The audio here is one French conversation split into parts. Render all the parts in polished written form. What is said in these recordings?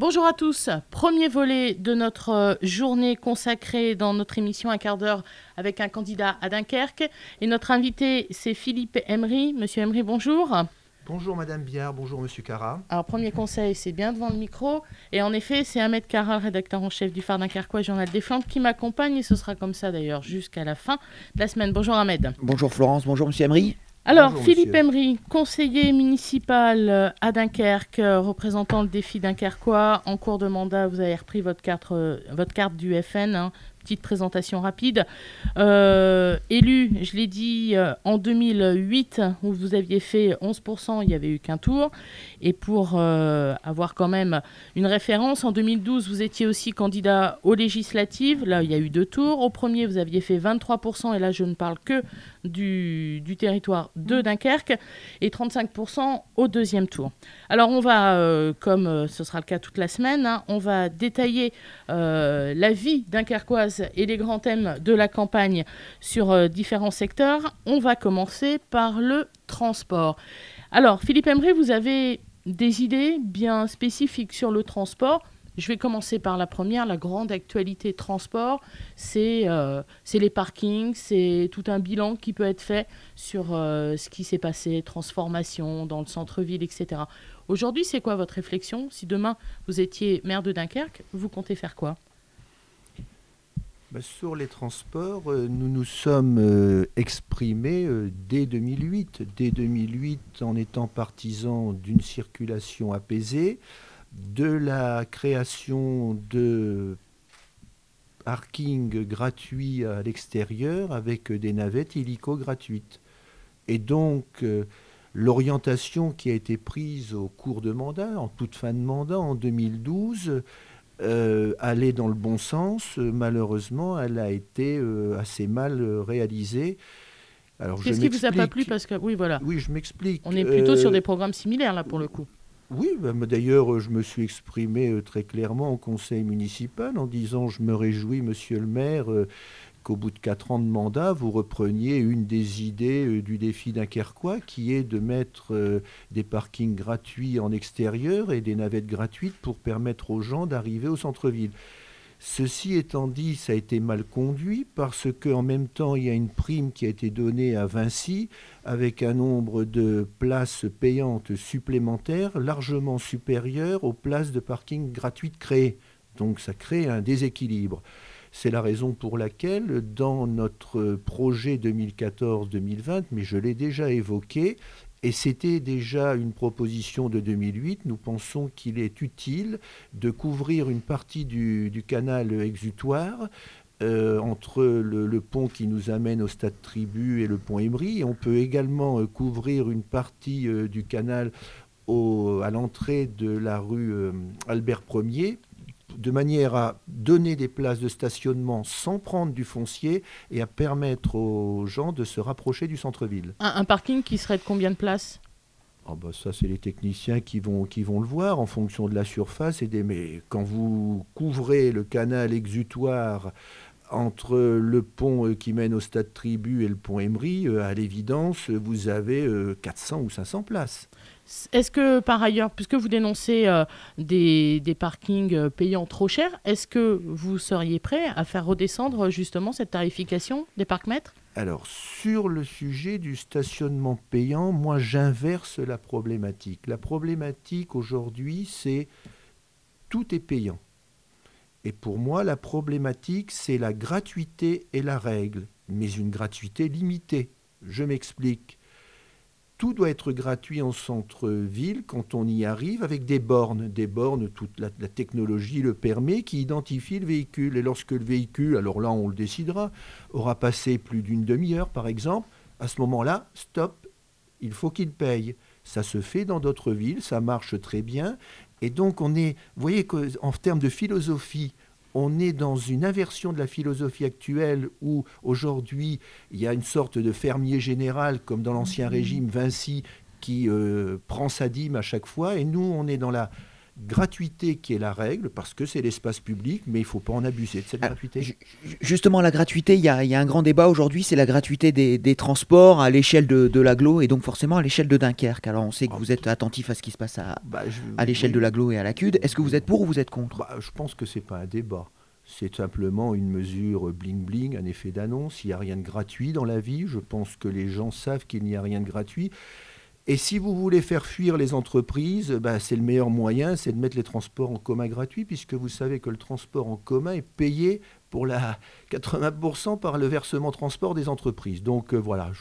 Bonjour à tous, premier volet de notre journée consacrée dans notre émission Un quart d'heure avec un candidat à Dunkerque. Et notre invité, c'est Philippe Emery. Monsieur Emery, bonjour. Bonjour Madame Biard, bonjour Monsieur Cara. Alors, premier conseil, c'est bien devant le micro. Et en effet, c'est Ahmed Cara, rédacteur en chef du Phare Dunkerquois, Journal des Flandres, qui m'accompagne. Et ce sera comme ça d'ailleurs jusqu'à la fin de la semaine. Bonjour Ahmed. Bonjour Florence, bonjour Monsieur Emery. Alors, Bonjour, Philippe monsieur. Emery, conseiller municipal à Dunkerque, représentant le défi dunkerquois. En cours de mandat, vous avez repris votre carte du FN. Petite présentation rapide. Élu, je l'ai dit, en 2008, où vous aviez fait 11%, il n'y avait eu qu'un tour. Et pour avoir quand même une référence, en 2012, vous étiez aussi candidat aux législatives. Là, il y a eu 2 tours. Au premier, vous aviez fait 23%, et là, je ne parle que du territoire de Dunkerque, et 35% au deuxième tour. Alors, on va, comme ce sera le cas toute la semaine, on va détailler la vie dunkerquoise et les grands thèmes de la campagne sur différents secteurs. On va commencer par le transport. Alors, Philippe Emery, vous avez des idées bien spécifiques sur le transport. Je vais commencer par la première, la grande actualité transport, c'est les parkings, c'est tout un bilan qui peut être fait sur ce qui s'est passé, transformation dans le centre-ville, etc. Aujourd'hui, c'est quoi votre réflexion? Si demain vous étiez maire de Dunkerque, vous comptez faire quoi? Sur les transports, nous nous sommes exprimés dès 2008. Dès 2008, en étant partisans d'une circulation apaisée, de la création de parkings gratuits à l'extérieur avec des navettes illico gratuites. Et donc, l'orientation qui a été prise au cours de mandat, en toute fin de mandat, en 2012, allait dans le bon sens. Malheureusement, elle a été assez mal réalisée. Alors, je Qu'est-ce qui vous a pas plu? m'explique. Parce que, oui, voilà, Oui, je m'explique. on est plutôt sur des programmes similaires, là, pour le coup. Oui, d'ailleurs, je me suis exprimé très clairement au conseil municipal en disant je me réjouis, monsieur le maire, qu'au bout de 4 ans de mandat, vous repreniez une des idées du défi dunkerquois, qui est de mettre des parkings gratuits en extérieur et des navettes gratuites pour permettre aux gens d'arriver au centre-ville. Ceci étant dit, ça a été mal conduit parce qu'en même temps, il y a une prime qui a été donnée à Vinci avec un nombre de places payantes supplémentaires largement supérieur aux places de parking gratuites créées. Donc ça crée un déséquilibre. C'est la raison pour laquelle, dans notre projet 2014-2020, mais je l'ai déjà évoqué, et c'était déjà une proposition de 2008, nous pensons qu'il est utile de couvrir une partie du canal exutoire entre le pont qui nous amène au stade Tribu et le pont Emery. Et on peut également couvrir une partie du canal à l'entrée de la rue Albert Ier, de manière à donner des places de stationnement sans prendre du foncier et à permettre aux gens de se rapprocher du centre-ville. Un parking qui serait de combien de places? Ça, c'est les techniciens qui vont le voir en fonction de la surface. Mais quand vous couvrez le canal exutoire entre le pont qui mène au stade Tribu et le pont Emery, à l'évidence, vous avez 400 ou 500 places. Est-ce que, par ailleurs, puisque vous dénoncez des parkings payants trop chers, est-ce que vous seriez prêt à faire redescendre justement cette tarification des parcs-mètres? Alors, sur le sujet du stationnement payant, moi, j'inverse la problématique. La problématique aujourd'hui, c'est tout est payant. Et pour moi, la problématique, c'est la gratuité et la règle, mais une gratuité limitée. Je m'explique. Tout doit être gratuit en centre-ville quand on y arrive avec des bornes, toute la technologie le permet, qui identifie le véhicule. Et lorsque le véhicule, alors là on le décidera, aura passé plus d'une demi-heure par exemple, à ce moment-là, stop, il faut qu'il paye. Ça se fait dans d'autres villes, ça marche très bien. Et donc vous voyez qu'en termes de philosophie, on est dans une inversion de la philosophie actuelle où aujourd'hui il y a une sorte de fermier général comme dans l'ancien régime Vinci qui prend sa dîme à chaque fois, et nous on est dans gratuité qui est la règle, parce que c'est l'espace public, mais il ne faut pas en abuser de cette gratuité. Justement, la gratuité, il y a un grand débat aujourd'hui, c'est la gratuité des transports à l'échelle de l'agglo et donc forcément à l'échelle de Dunkerque. Alors on sait que vous êtes attentif à ce qui se passe à l'échelle de l'agglo et à la CUD. Est-ce que vous êtes pour ou vous êtes contre ? Je pense que ce n'est pas un débat. C'est simplement une mesure bling-bling, un effet d'annonce. Il n'y a rien de gratuit dans la vie. Je pense que les gens savent qu'il n'y a rien de gratuit. Et si vous voulez faire fuir les entreprises, c'est le meilleur moyen, c'est de mettre les transports en commun gratuits, puisque vous savez que le transport en commun est payé pour 80% par le versement transport des entreprises. Donc voilà,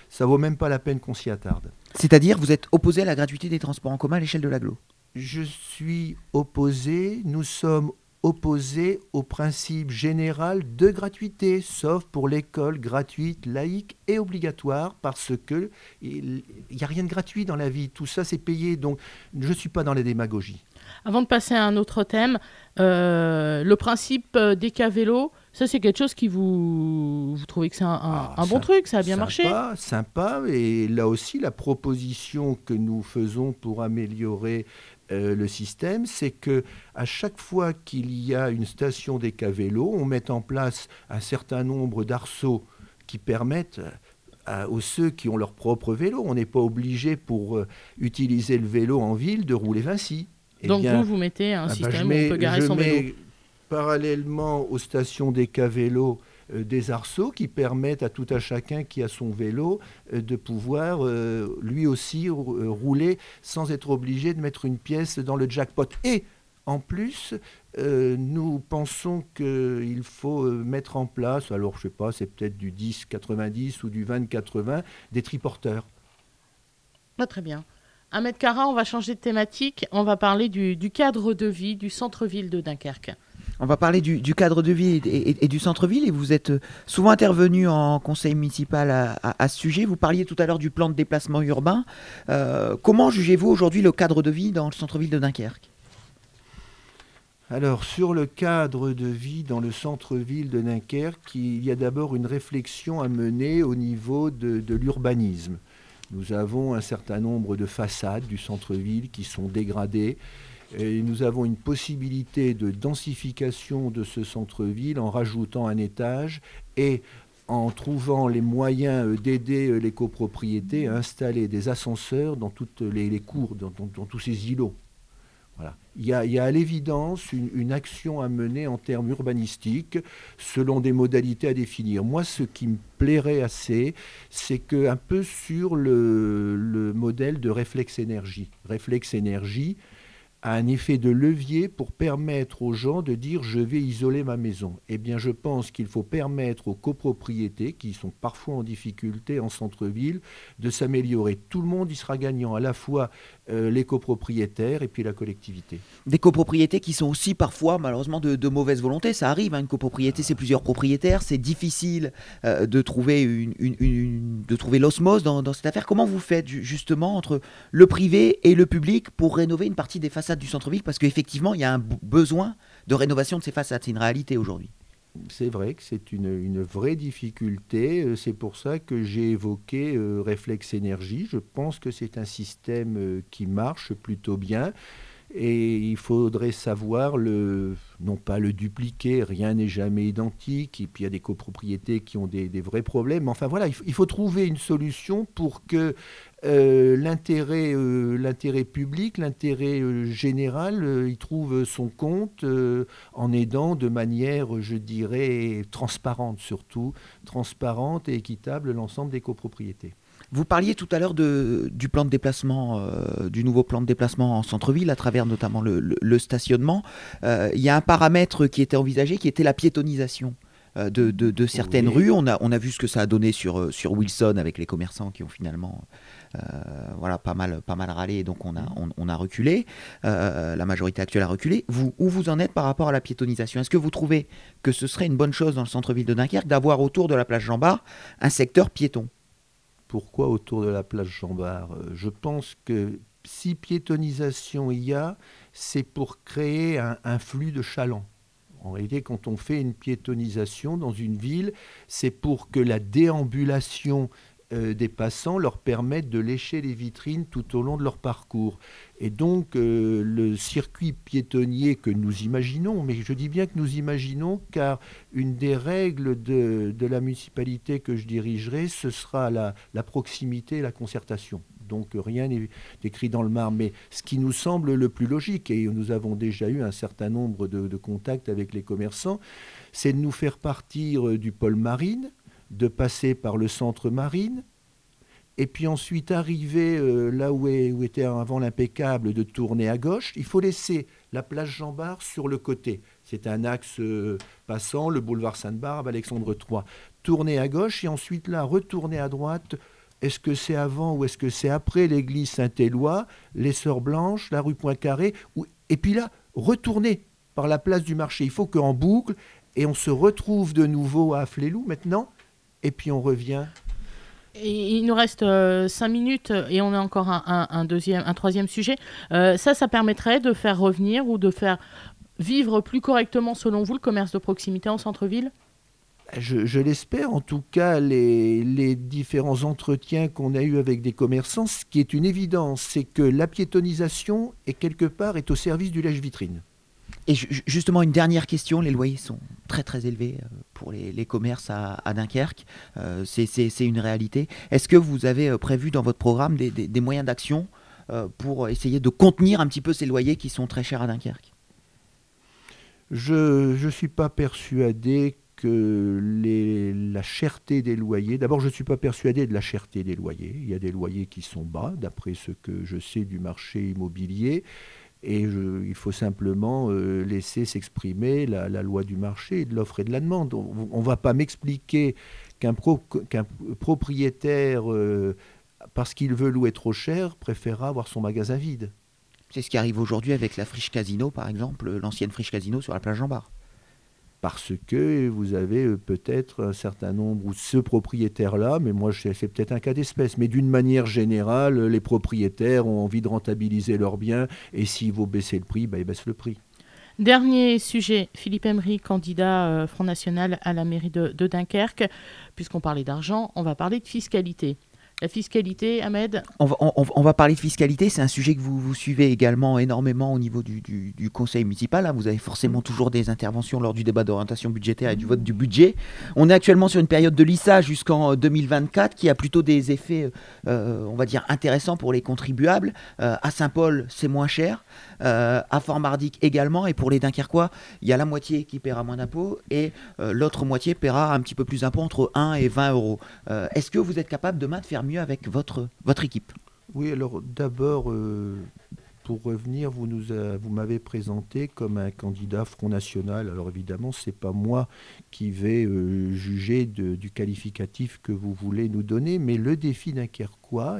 ça ne vaut même pas la peine qu'on s'y attarde. C'est-à-dire, vous êtes opposé à la gratuité des transports en commun à l'échelle de l'agglo ? Je suis opposé, nous sommes opposé au principe général de gratuité, sauf pour l'école gratuite, laïque et obligatoire, parce que il n'y a rien de gratuit dans la vie. Tout ça, c'est payé, donc je ne suis pas dans la démagogie. Avant de passer à un autre thème, le principe des cas vélo, ça c'est quelque chose qui vous trouvez que c'est un bon truc, ça a bien marché ? Sympa, et là aussi, la proposition que nous faisons pour améliorer le système, c'est que à chaque fois qu'il y a une station des cas vélo, on met en place un certain nombre d'arceaux qui permettent aux ceux qui ont leur propre vélo. On n'est pas obligé pour utiliser le vélo en ville de rouler Vinci. Donc vous mettez un système où on peut garer son vélo. Parallèlement aux stations des cas vélo, des arceaux qui permettent à tout à chacun qui a son vélo de pouvoir lui aussi rouler sans être obligé de mettre une pièce dans le jackpot. Et en plus, nous pensons qu'il faut mettre en place, alors je ne sais pas, c'est peut-être du 10-90 ou du 20-80, des triporteurs. Très bien. Ahmed Kara, on va changer de thématique. On va parler du cadre de vie du centre-ville de Dunkerque. On va parler du cadre de vie et du centre-ville. Et vous êtes souvent intervenu en conseil municipal à ce sujet. Vous parliez tout à l'heure du plan de déplacement urbain. Comment jugez-vous aujourd'hui le cadre de vie dans le centre-ville de Dunkerque ? Alors, sur le cadre de vie dans le centre-ville de Dunkerque, il y a d'abord une réflexion à mener au niveau de l'urbanisme. Nous avons un certain nombre de façades du centre-ville qui sont dégradées. Et nous avons une possibilité de densification de ce centre-ville en rajoutant un étage et en trouvant les moyens d'aider les copropriétés à installer des ascenseurs dans toutes les cours, dans tous ces îlots. Voilà. Il y a à l'évidence une action à mener en termes urbanistiques selon des modalités à définir. Moi, ce qui me plairait assez, c'est qu'un peu sur le modèle de Réflexe Énergie. Réflexe Énergie a un effet de levier pour permettre aux gens de dire « je vais isoler ma maison ». Eh bien, je pense qu'il faut permettre aux copropriétés, qui sont parfois en difficulté en centre-ville, de s'améliorer. Tout le monde y sera gagnant, à la fois les copropriétaires et puis la collectivité. Des copropriétés qui sont aussi parfois, malheureusement, de mauvaise volonté. Ça arrive, une copropriété, c'est plusieurs propriétaires. C'est difficile de trouver de trouver l'osmose dans cette affaire. Comment vous faites justement entre le privé et le public pour rénover une partie des façades du centre-ville, parce qu'effectivement, il y a un besoin de rénovation de ces façades. C'est une réalité aujourd'hui. C'est vrai que c'est une vraie difficulté. C'est pour ça que j'ai évoqué Réflexe Énergie. Je pense que c'est un système qui marche plutôt bien. Et il faudrait savoir, non pas le dupliquer, rien n'est jamais identique, et puis il y a des copropriétés qui ont des vrais problèmes. Enfin voilà, il faut trouver une solution pour que l'intérêt public, l'intérêt général, il trouve son compte en aidant de manière, je dirais, transparente surtout, transparente et équitable l'ensemble des copropriétés. Vous parliez tout à l'heure du plan de déplacement, du nouveau plan de déplacement en centre-ville, à travers notamment le stationnement. Il y a un paramètre qui était envisagé, qui était la piétonisation de certaines rues. On a vu ce que ça a donné sur Wilson, avec les commerçants qui ont finalement pas mal râlé, et donc on a reculé. La majorité actuelle a reculé. Où vous en êtes par rapport à la piétonisation ? Est-ce que vous trouvez que ce serait une bonne chose dans le centre-ville de Dunkerque d'avoir autour de la place Jean-Bart un secteur piéton ? Pourquoi autour de la place Jean-Bart ? Je pense que si piétonisation il y a, c'est pour créer un flux de chalands. En réalité, quand on fait une piétonisation dans une ville, c'est pour que la déambulation des passants leur permettent de lécher les vitrines tout au long de leur parcours. Et donc, le circuit piétonnier que nous imaginons, mais je dis bien que nous imaginons, car une des règles de la municipalité que je dirigerai, ce sera la proximité et la concertation. Donc, rien n'est écrit dans le marbre. Mais ce qui nous semble le plus logique, et nous avons déjà eu un certain nombre de contacts avec les commerçants, c'est de nous faire partir du pôle Marine, de passer par le centre Marine, et puis ensuite arriver là où était avant l'Impeccable, de tourner à gauche. Il faut laisser la place Jean-Bart sur le côté. C'est un axe passant, le boulevard Sainte-Barbe, Alexandre III. Tourner à gauche et ensuite là, retourner à droite. Est-ce que c'est avant ou est-ce que c'est après l'église Saint-Éloi, les Sœurs Blanches, la rue Poincaré, et puis là, retourner par la place du marché. Il faut qu'en boucle, et on se retrouve de nouveau à Afflelou maintenant, et puis on revient. Et il nous reste 5 minutes et on a encore un troisième sujet. Ça permettrait de faire revenir ou de faire vivre plus correctement, selon vous, le commerce de proximité en centre-ville ? Je l'espère. En tout cas, les différents entretiens qu'on a eus avec des commerçants, ce qui est une évidence, c'est que la piétonisation est quelque part au service du lèche-vitrine. Et justement, une dernière question, les loyers sont très très élevés pour les commerces à Dunkerque, c'est une réalité. Est-ce que vous avez prévu dans votre programme des moyens d'action pour essayer de contenir un petit peu ces loyers qui sont très chers à Dunkerque ? Je ne suis pas persuadé que la cherté des loyers... D'abord, je ne suis pas persuadé de la cherté des loyers. Il y a des loyers qui sont bas, d'après ce que je sais du marché immobilier. Et il faut simplement laisser s'exprimer la loi du marché, de l'offre et de la demande. On ne va pas m'expliquer qu'un propriétaire, parce qu'il veut louer trop cher, préférera avoir son magasin vide. C'est ce qui arrive aujourd'hui avec la friche Casino, par exemple, l'ancienne friche Casino sur la plage Jean-Bart. Parce que vous avez peut-être un certain nombre, ou ce propriétaire-là, mais moi c'est peut-être un cas d'espèce, mais d'une manière générale, les propriétaires ont envie de rentabiliser leurs biens, et s'il vaut baisser le prix, ils baissent le prix. Dernier sujet, Philippe Emery, candidat Front National à la mairie de Dunkerque. Puisqu'on parlait d'argent, on va parler de fiscalité. La fiscalité, Ahmed ? On va parler de fiscalité, c'est un sujet que vous suivez également énormément au niveau du conseil municipal. Hein. Vous avez forcément toujours des interventions lors du débat d'orientation budgétaire et du vote du budget. On est actuellement sur une période de lissage jusqu'en 2024 qui a plutôt des effets, on va dire, intéressants pour les contribuables. À Saint-Paul, c'est moins cher. À Fort-Mardic également. Et pour les Dunkerquois, il y a la moitié qui paiera moins d'impôts et l'autre moitié paiera un petit peu plus d'impôts, entre 1 et 20 euros. Est-ce que vous êtes capable demain de faire mieux avec votre équipe ? Oui, alors d'abord, pour revenir, vous m'avez présenté comme un candidat Front National. Alors évidemment, ce n'est pas moi qui vais juger du qualificatif que vous voulez nous donner, mais le défi dunkerquois,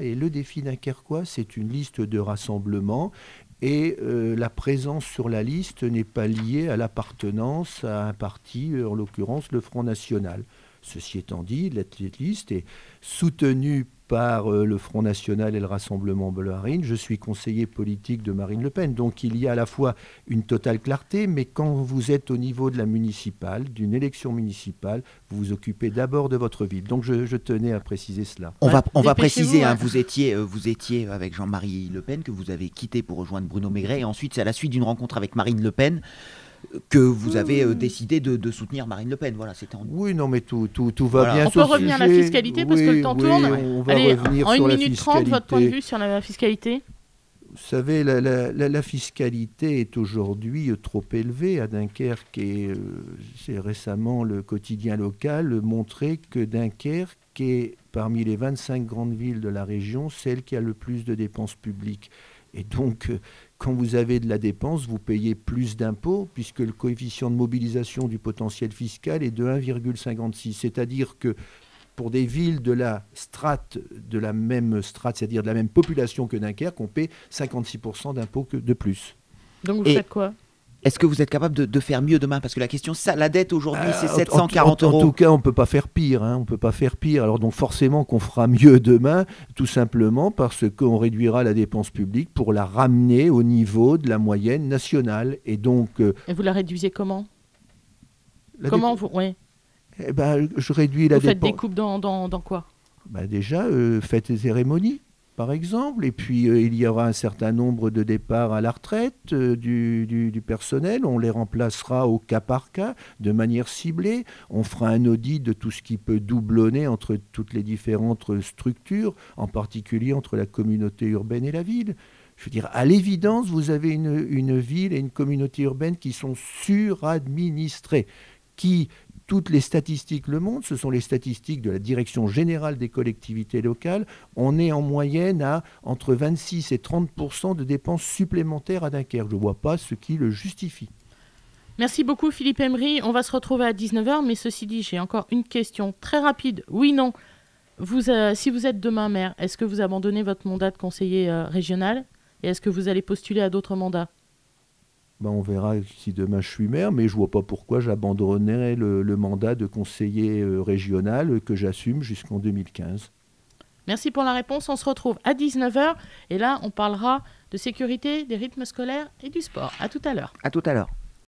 c'est une liste de rassemblement. Et la présence sur la liste n'est pas liée à l'appartenance à un parti, en l'occurrence le Front National. Ceci étant dit, cette liste est soutenue par le Front National et le Rassemblement Bleu-Marine. Je suis conseiller politique de Marine Le Pen. Donc il y a à la fois une totale clarté, mais quand vous êtes au niveau de la municipale, d'une élection municipale, vous vous occupez d'abord de votre ville. Donc je tenais à préciser cela. On va préciser, hein, vous étiez avec Jean-Marie Le Pen, que vous avez quitté pour rejoindre Bruno Maigret. Et ensuite, c'est à la suite d'une rencontre avec Marine Le Pen que vous avez décidé de soutenir Marine LePen. Voilà, c'était Oui, non, mais tout va bien. On peut revenir à la fiscalité parce que le temps tourne. On va Allez, revenir en sur 1 la minute 30, votre point de vue sur la fiscalité ? Vous savez, la fiscalité est aujourd'hui trop élevée à Dunkerque et c'est récemment le quotidien local montrait que Dunkerque est parmi les 25 grandes villes de la région celle qui a le plus de dépenses publiques. Et donc, quand vous avez de la dépense, vous payez plus d'impôts, puisque le coefficient de mobilisation du potentiel fiscal est de 1,56. C'est-à-dire que pour des villes de la même strate, c'est-à-dire de la même population que Dunkerque, on paie 56% d'impôts de plus. Donc vous faites quoi ? Est-ce que vous êtes capable de faire mieux demain ? Parce que la question, la dette aujourd'hui, c'est 740 euros. En tout cas, on ne peut pas faire pire. On peut pas faire pire. Alors donc forcément qu'on fera mieux demain, tout simplement parce qu'on réduira la dépense publique pour la ramener au niveau de la moyenne nationale. Et donc... Et vous la réduisez comment ? Comment vous... Ouais. Je réduis la dépense... Vous faites des coupes dans quoi ? Déjà, faites des cérémonies, par exemple, et puis il y aura un certain nombre de départs à la retraite du personnel, on les remplacera au cas par cas, de manière ciblée, on fera un audit de tout ce qui peut doublonner entre toutes les différentes structures, en particulier entre la communauté urbaine et la ville. Je veux dire, à l'évidence, vous avez une ville et une communauté urbaine qui sont suradministrées, qui, toutes les statistiques le montrent, ce sont les statistiques de la Direction générale des collectivités locales, on est en moyenne à entre 26 et 30% de dépenses supplémentaires à Dunkerque. Je ne vois pas ce qui le justifie. Merci beaucoup Philippe Emery. On va se retrouver à 19h, mais ceci dit, j'ai encore une question très rapide. Oui, non. Si vous êtes demain maire, est-ce que vous abandonnez votre mandat de conseiller régional et est-ce que vous allez postuler à d'autres mandats ? On verra si demain je suis maire, mais je ne vois pas pourquoi j'abandonnerais le mandat de conseiller régional que j'assume jusqu'en 2015. Merci pour la réponse. On se retrouve à 19h et là, on parlera de sécurité, des rythmes scolaires et du sport. À tout à l'heure. À tout à l'heure.